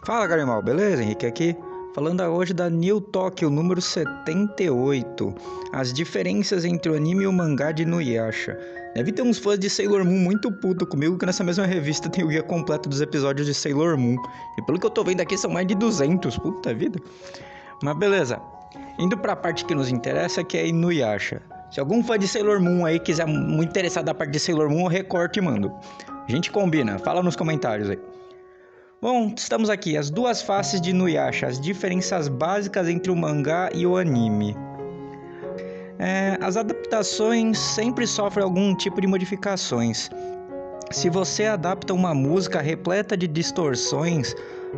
Fala, Garimal, beleza? Henrique aqui, falando hoje da New Tokyo número 78, as diferenças entre o anime e o mangá de Inuyasha. Deve ter uns fãs de Sailor Moon muito puto comigo que nessa mesma revista tem o guia completo dos episódios de Sailor Moon. E pelo que eu tô vendo aqui são mais de 200, puta vida. Mas beleza, indo pra parte que nos interessa, que é Inuyasha. Se algum fã de Sailor Moon aí quiser muito interessado da parte de Sailor Moon, eu recorto e mando. A gente combina, fala nos comentários aí. Bom, estamos aqui, as duas faces de Inuyasha, as diferenças básicas entre o mangá e o anime. As adaptações sempre sofrem algum tipo de modificações. Se você adapta uma música repleta de distorções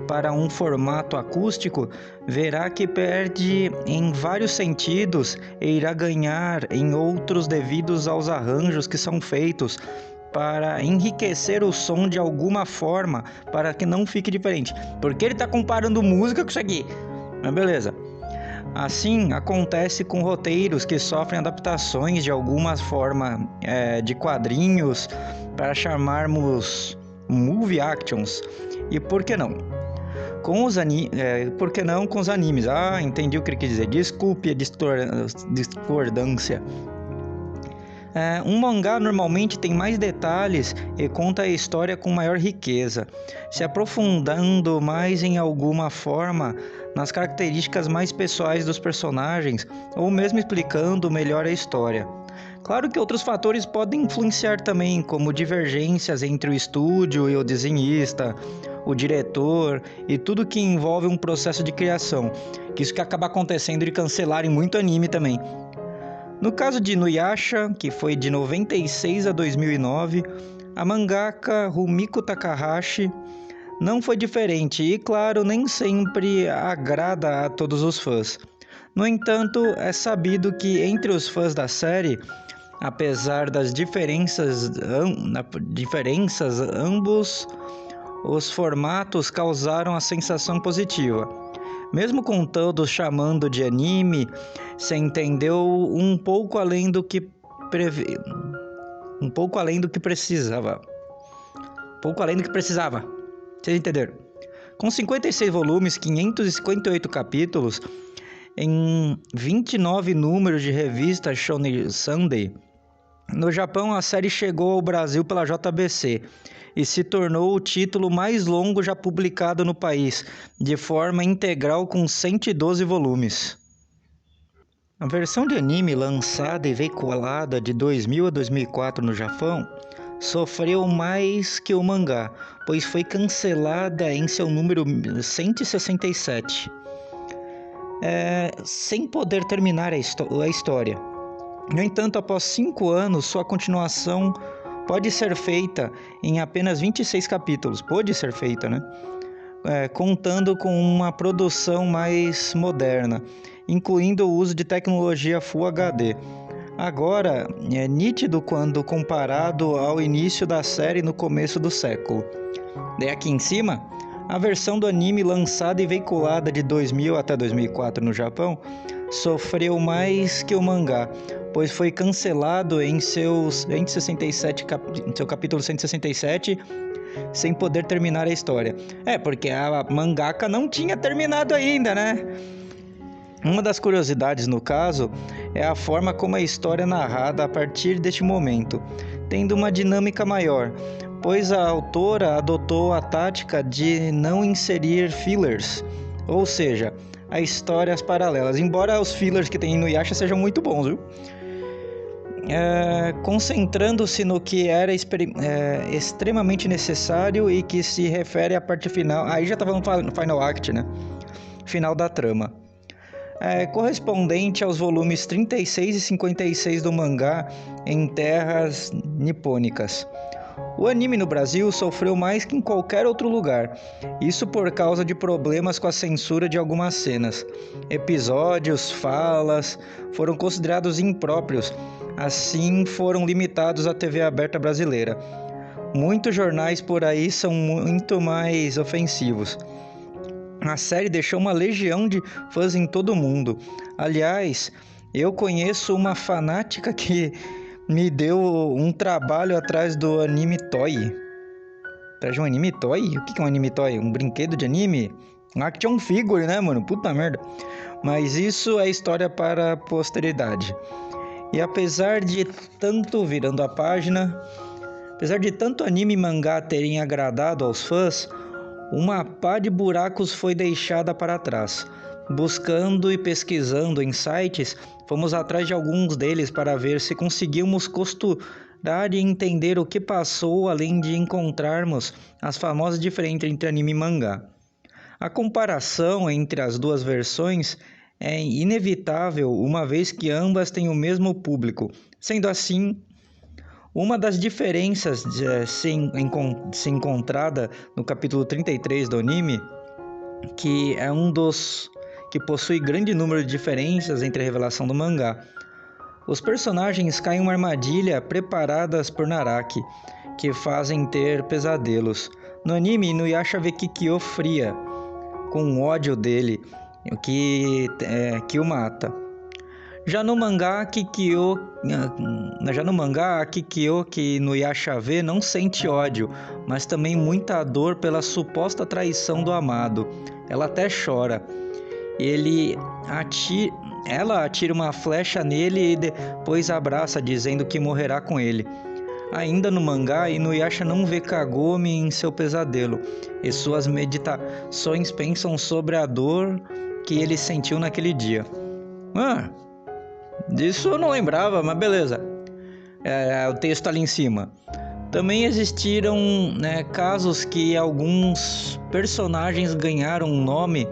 para um formato acústico, verá que perde em vários sentidos e irá ganhar em outros devido aos arranjos que são feitos para enriquecer o som de alguma forma, para que não fique diferente. Porque ele está comparando música com isso aqui. Mas beleza. Assim acontece com roteiros que sofrem adaptações de alguma forma de quadrinhos para chamarmos movie actions. E por que não? Por que não com os animes? Ah, entendi o que ele quis dizer. Desculpe a discordância. Um mangá normalmente tem mais detalhes e conta a história com maior riqueza, se aprofundando mais em alguma forma nas características mais pessoais dos personagens ou mesmo explicando melhor a história. Claro que outros fatores podem influenciar também, como divergências entre o estúdio e o desenhista, o diretor e tudo que envolve um processo de criação, que isso que acaba acontecendo de cancelarem muito anime também. No caso de Inuyasha, que foi de 96 a 2009, a mangaka Rumiko Takahashi não foi diferente e, claro, nem sempre agrada a todos os fãs. No entanto, é sabido que entre os fãs da série, apesar das diferenças, ambos os formatos causaram a sensação positiva. Mesmo com todos chamando de anime, se entendeu um pouco além do que precisava. Vocês entenderam? Com 56 volumes, 558 capítulos, em 29 números de revista Shonen Sunday, no Japão a série chegou ao Brasil pela JBC e se tornou o título mais longo já publicado no país, de forma integral com 112 volumes. A versão de anime lançada e veiculada de 2000 a 2004 no Japão sofreu mais que o mangá, pois foi cancelada em seu número 167, sem poder terminar a história. No entanto, após 5 anos, sua continuação pode ser feita em apenas 26 capítulos. Pode ser feita, né? Contando com uma produção mais moderna, incluindo o uso de tecnologia Full HD. Agora, é nítido quando comparado ao início da série no começo do século. Daí aqui em cima, a versão do anime lançada e veiculada de 2000 até 2004 no Japão sofreu mais que o mangá, pois foi cancelado em seu capítulo 167, sem poder terminar a história. Porque a mangaka não tinha terminado ainda, né? Uma das curiosidades no caso é a forma como a história é narrada a partir deste momento, tendo uma dinâmica maior, pois a autora adotou a tática de não inserir fillers, ou seja, as histórias paralelas, embora os fillers que tem no Inuyasha sejam muito bons, viu? Concentrando-se no que era extremamente necessário e que se refere à parte final. Aí já estava no Final Act, né? Final da trama. Correspondente aos volumes 36 e 56 do mangá em terras nipônicas. O anime no Brasil sofreu mais que em qualquer outro lugar, isso por causa de problemas com a censura de algumas cenas. Episódios, falas foram considerados impróprios, assim foram limitados à TV aberta brasileira. Muitos jornais por aí são muito mais ofensivos. A série deixou uma legião de fãs em todo o mundo. Aliás, eu conheço uma fanática que me deu um trabalho atrás do anime Toy. Atrás de um anime toy? O que é um anime toy? Um brinquedo de anime? Um action figure, né, mano? Puta merda. Mas isso é história para a posteridade. E apesar de tanto virando a página, apesar de tanto anime e mangá terem agradado aos fãs, uma pá de buracos foi deixada para trás. Buscando e pesquisando em sites, fomos atrás de alguns deles para ver se conseguíamos costurar e entender o que passou, além de encontrarmos as famosas diferenças entre anime e mangá. A comparação entre as duas versões é inevitável, uma vez que ambas têm o mesmo público. Sendo assim, uma das diferenças se encontrada no capítulo 33 do anime, que é um dos que possui grande número de diferenças entre a revelação do mangá. Os personagens caem em uma armadilha preparadas por Naraki, que fazem ter pesadelos. No anime, Inuyasha vê Kikyo fria, com ódio dele, que o mata. Já no mangá, a Kikyo que Inuyasha vê não sente ódio, mas também muita dor pela suposta traição do amado. Ela até chora. Ela atira uma flecha nele e depois abraça, dizendo que morrerá com ele. Ainda no mangá, Inuyasha não vê Kagome em seu pesadelo, e suas meditações pensam sobre a dor que ele sentiu naquele dia. Disso eu não lembrava, mas beleza. O texto ali em cima. Também existiram, casos que alguns personagens ganharam nome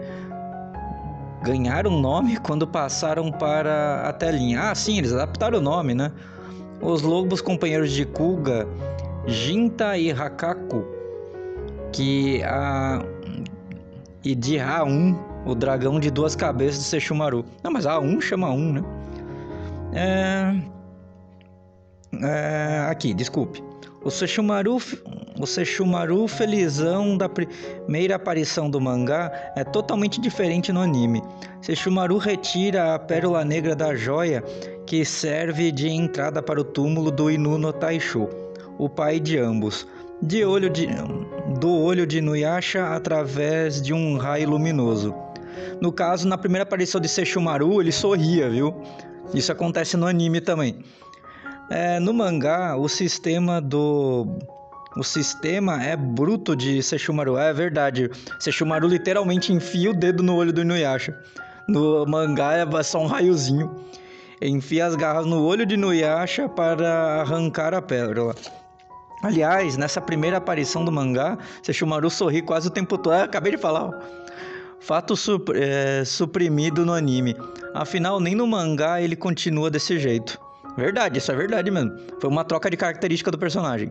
quando passaram para a telinha. Sim, eles adaptaram o nome, né? Os lobos companheiros de Kuga, Jinta e Hakaku, e de A1, o dragão de duas cabeças de Sesshomaru. Não, mas A1 chama A1, né? Aqui, desculpe. O Sesshomaru felizão da primeira aparição do mangá é totalmente diferente no anime. Sesshomaru retira a pérola negra da joia que serve de entrada para o túmulo do Inu no Taisho, o pai de ambos, do olho de Inuyasha através de um raio luminoso. No caso, na primeira aparição de Sesshomaru, ele sorria, viu? Isso acontece no anime também. No mangá, o sistema é bruto de Sesshomaru. É verdade. Sesshomaru literalmente enfia o dedo no olho do Inuyasha. No mangá é só um raiozinho. Enfia as garras no olho de Inuyasha para arrancar a pérola. Aliás, nessa primeira aparição do mangá, Sesshomaru sorri quase o tempo todo. Acabei de falar, ó. Fato suprimido no anime. Afinal, nem no mangá ele continua desse jeito. Verdade, isso é verdade mesmo. Foi uma troca de característica do personagem.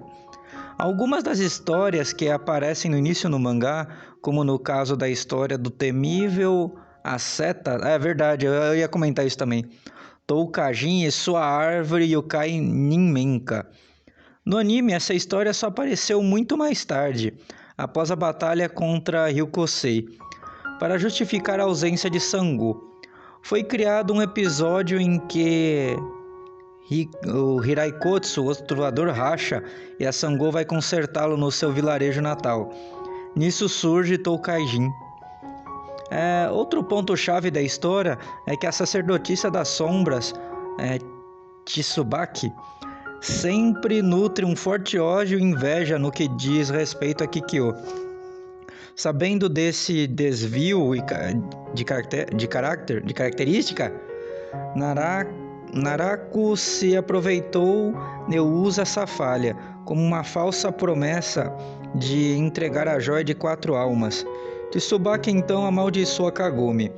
Algumas das histórias que aparecem no início no mangá, como no caso da história do temível Aseta, é verdade, eu ia comentar isso também. Toukajin e sua árvore Yokai Ninmenka. No anime, essa história só apareceu muito mais tarde, após a batalha contra Ryukosei, para justificar a ausência de Sango. Foi criado um episódio em que o Hiraikotsu, o trovador, racha e a Sango vai consertá-lo no seu vilarejo natal. Nisso surge Toukajin. Outro ponto-chave da história é que a sacerdotisa das sombras, Tsubaki, sempre nutre um forte ódio e inveja no que diz respeito a Kikyo. Sabendo desse desvio de característica, Naraku se aproveitou e usa essa falha como uma falsa promessa de entregar a joia de 4 almas. Tsubaki então amaldiçoa Kagome.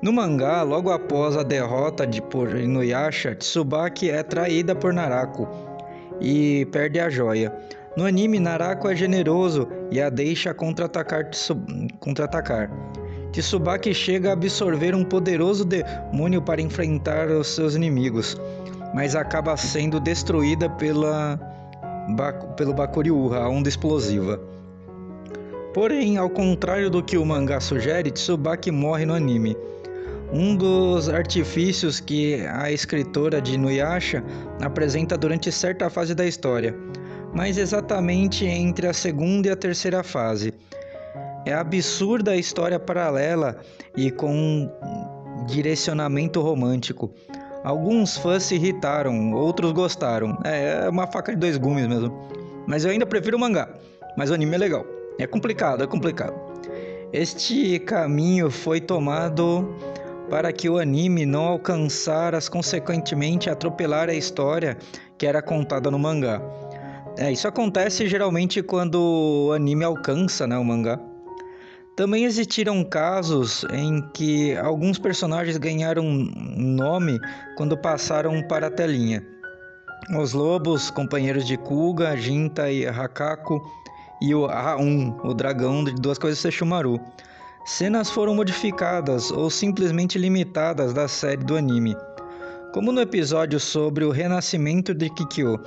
No mangá, logo após a derrota por Inuyasha, Tsubaki é traída por Naraku e perde a joia. No anime, Naraku é generoso e a deixa contra-atacar. Tsubaki chega a absorver um poderoso demônio para enfrentar os seus inimigos, mas acaba sendo destruída pelo Bakuryuha, a onda explosiva. Porém, ao contrário do que o mangá sugere, Tsubaki morre no anime. Um dos artifícios que a escritora de Inuyasha apresenta durante certa fase da história. mas exatamente entre a segunda e a terceira fase. É absurda a história paralela e com um direcionamento romântico. Alguns fãs se irritaram, outros gostaram. É uma faca de dois gumes mesmo. Mas eu ainda prefiro o mangá. Mas o anime é legal. É complicado, é complicado. Este caminho foi tomado para que o anime não alcançasse consequentemente atropelar a história que era contada no mangá. Isso acontece geralmente quando o anime alcança, né, o mangá. Também existiram casos em que alguns personagens ganharam nome quando passaram para a telinha. Os lobos, companheiros de Kuga, Jinta e Hakaku, e o A1, o dragão de duas coisas Sesshomaru. Cenas foram modificadas ou simplesmente limitadas da série do anime. Como no episódio sobre o renascimento de Kikyo,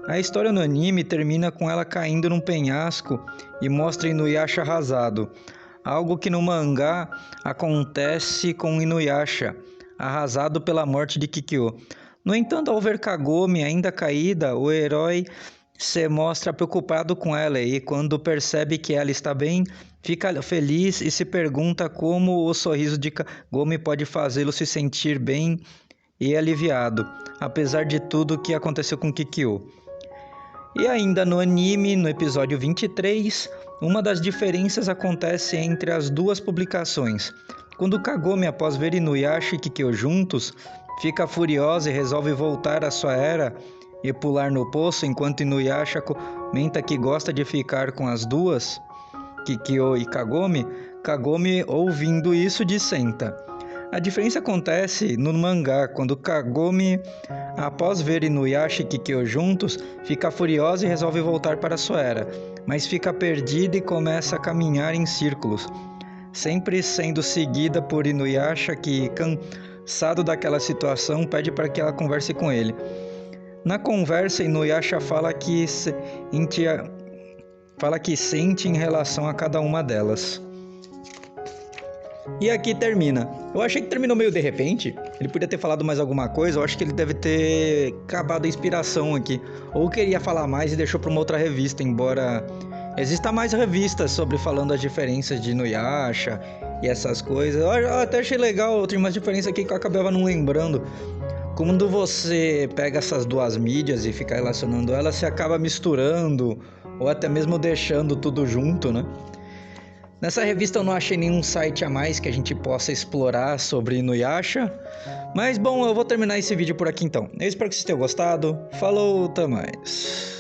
a história no anime termina com ela caindo num penhasco e mostra Inuyasha arrasado. Algo que no mangá acontece com Inuyasha, arrasado pela morte de Kikyo. No entanto, ao ver Kagome ainda caída, o herói se mostra preocupado com ela e, quando percebe que ela está bem, fica feliz e se pergunta como o sorriso de Kagome pode fazê-lo se sentir bem e aliviado, apesar de tudo que aconteceu com Kikyo. E ainda no anime, no episódio 23, uma das diferenças acontece entre as duas publicações. Quando Kagome, após ver Inuyasha e Kikyo juntos, fica furiosa e resolve voltar à sua era e pular no poço, enquanto Inuyasha comenta que gosta de ficar com as duas, Kikyo e Kagome, Kagome, ouvindo isso, dissenta. A diferença acontece no mangá, quando Kagome, após ver Inuyasha e Kikyo juntos, fica furiosa e resolve voltar para sua era, mas fica perdida e começa a caminhar em círculos, sempre sendo seguida por Inuyasha, que, cansado daquela situação, pede para que ela converse com ele. Na conversa, Inuyasha fala que sente em relação a cada uma delas. E aqui termina. Eu achei que terminou meio de repente. Ele podia ter falado mais alguma coisa. Eu acho que ele deve ter acabado a inspiração aqui. Ou queria falar mais e deixou para uma outra revista, embora exista mais revistas sobre falando as diferenças de Inuyasha e essas coisas. Eu até achei legal, tem umas diferenças aqui que eu acabava não lembrando. Quando você pega essas duas mídias e fica relacionando elas, você acaba misturando ou até mesmo deixando tudo junto, né? Nessa revista eu não achei nenhum site a mais que a gente possa explorar sobre Inuyasha. Mas bom, eu vou terminar esse vídeo por aqui então. Eu espero que vocês tenham gostado. Falou, até mais.